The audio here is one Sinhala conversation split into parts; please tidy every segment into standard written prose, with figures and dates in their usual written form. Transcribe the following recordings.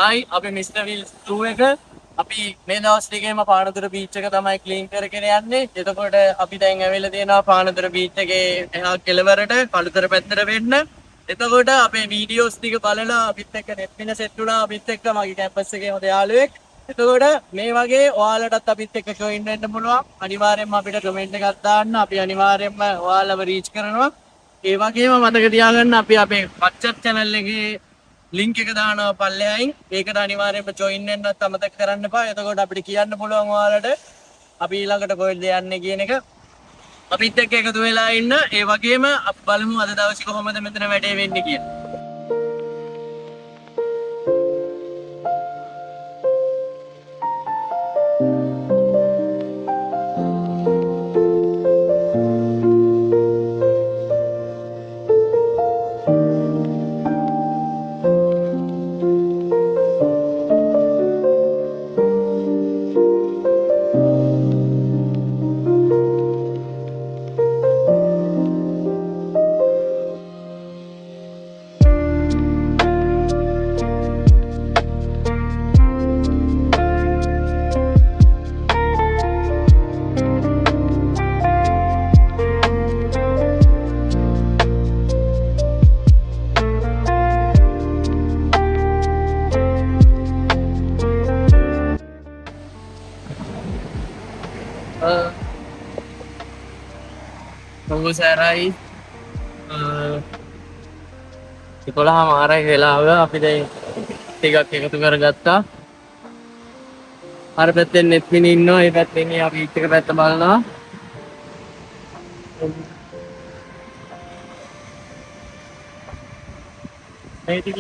Hi, අපි Mr. Wheels 2 එක අපි මේ දවස් ටිකේම පානදුර බීච් එක තමයි ක්ලීන් කරගෙන යන්නේ. එතකොට අපි දැන් ඇවිල්ලා තියෙනවා පානදුර බීච් එකේ එහා කෙළවරට කළුතර පැත්තට වෙන්න. එතකොට අපේ වීඩියෝස් ටික බලලා අපිත් එක්ක net පින සෙට් වුණා. අපිත් එක්ක මගේ කැම්පස් එකේ හොඳ යාළුවෙක්. එතකොට මේ වගේ ඔයාලටත් අපිත් එක්ක join වෙන්න පුළුවන්. අනිවාර්යයෙන්ම අපිට comment එකක් දාන්න. අපි අනිවාර්යයෙන්ම ඔයාලව reach කරනවා. ඒ වගේම මතක තියාගන්න අපි අපේ WhatsApp channel එකේ ලින්ක් එක දානවා පල්ලෙහායින්. ඒකට අනිවාර්යයෙන්ම join වෙන්නත් අමතක කරන්න එපා. එතකොට අපිට කියන්න පුළුවන් ඔයාලට අපි ඊළඟට කොහෙද යන්නේ කියන එක. අපිත් එක්ක එකතු වෙලා ඉන්න. ඒ වගේම අපි බලමු අද දවසේ කොහොමද මෙතන වැඩේ වෙන්නේ කියලා. සරයි 11:00 වෙලාව අපි දැන් ටිකක් එකතු කරගත්තා. අර පැත්තෙන් net මිනි ඉන්නවා. ඒ පැත්තෙන් අපි බීච් එක පැත්ත බලනවා. මේ ටික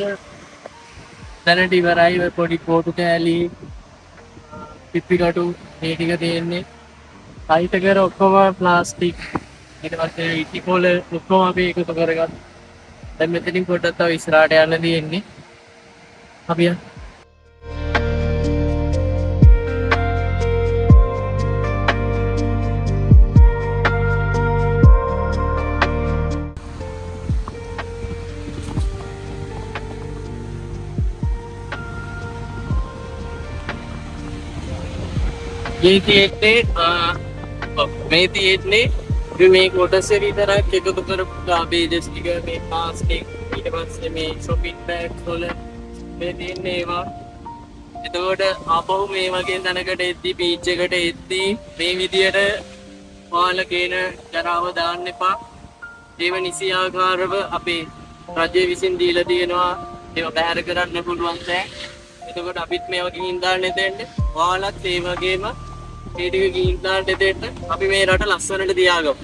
දැනට ඉවරයි. ඔය පොඩි කෝටු කෑලි පිප්පි කටු මේ ටික තියෙන්නේ. සයිට් එකේ ඔක්කොම ප්ලාස්ටික්. ඊට පස්සේ ඉටි කොළ ඔක්කොම අපි එකතු කරගත්තා. දැන් මෙතනින් පොඩ්ඩක් තව ඉස්සරහට යන්න තියෙන්නේ. අපි යන්න. මේ තියෙන්නේ මේ කොටසේ විතරක් එකතු කරපු ගාබේජස් ටික මේ ප්ලාස්ටික් ඊට පස්සේ මේ shopping bags වල මේ තියෙන්නේ ඒවා. එතකොට ආපහු මේ වගේ තැනකට එද්දී බීච් එකට එද්දී මේ විදියට ඔයාලා කියන ජරාව දාන්න එපා. ඒව නිසියාකාරව අපේ රජය විසින් දීලා තියෙනවා ඒව බැහැර කරන්න පුළුවන් තැන්. එතකොට අපිත් මේවා ගිහින් දාන්න දෙන්න. ඔයාලත් ඒ වගේම ඒ ටික ගිහින් දාන්න දෙන්න. අපි මේ රට ලස්සනට තියාගමු.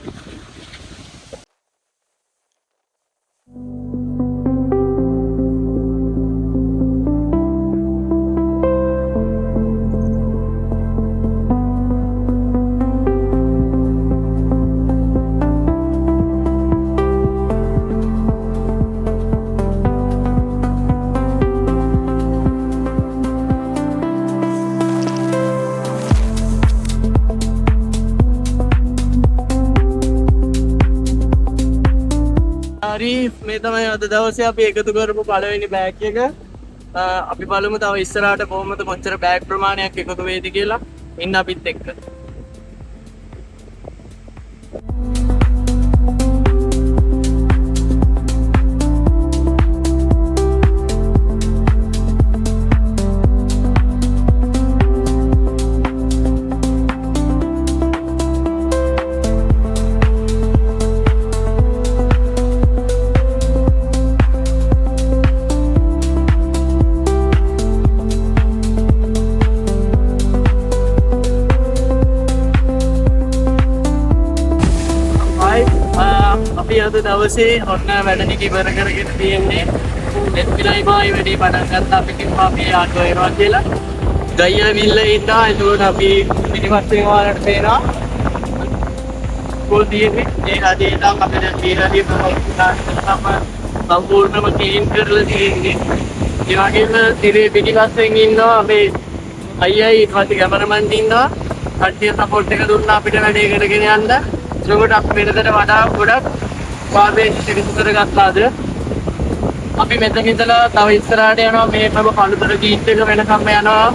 මේ තමයි අද දවසේ අපි එකතු කරපු පළවෙනි බෑග් එක. අපි බලමු තව ඉස්සරහට කොහොමද කොච්චර බෑග් ප්‍රමාණයක් එකතු වෙයිද කියලා. ඉන්න අපිත් එක්ක. අද දවසේ ඔන්න වැඩ ටික ඉවර කරගෙන තියෙන්නේ. net පිලයි මායි වැඩි පටන් ගත්තා. අපි කිව්වා අපි ආටෝ එනවා කියලා. ගයියා විල්ල ඉන්නවා. ඒකෝට අපි පිටිපස්සෙන් ඔයාලට පේනවා. පොඩියේ ඒ හදේට අපිට කියලා සම්පූර්ණම ක්ලීන් කරලා තියෙන්නේ. ඒ වගේම ඉතින් පිටිපස්සෙන් ඉන්නවා අපේ අයියයි කටි කැමරමන් ඉන්නවා. කට්ටිය සපෝට් එක දුන්නා අපිට වැඩේ කරගෙන යන්න. ඒකට අපි වෙනදට වඩා ගොඩක් පාබේ එකතු කරගත්තාද අපි මෙතන ඉඳලා තව ඉස්සරහට යනවා මේ කළුතර බීච් එක වෙනකම්ම යනවා.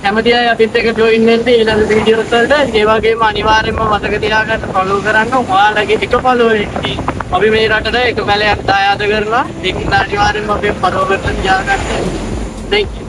කැමති අය අපිත් එක්ක ජොයින් වෙන්න ඊළඟ වීඩියෝස් වලට. ඒ වගේම අනිවාර්යයෙන්ම මතක තියාගන්න ෆලෝ කරන්න. ඔයාලගේ එක ෆලෝ එකකින් අපි මේ රටට එක පැලයක් දායාද කරනවා. ඒක අනිවාර්යයෙන්ම අපි ෆලෝ කරලා තියාගන්න. Thank you.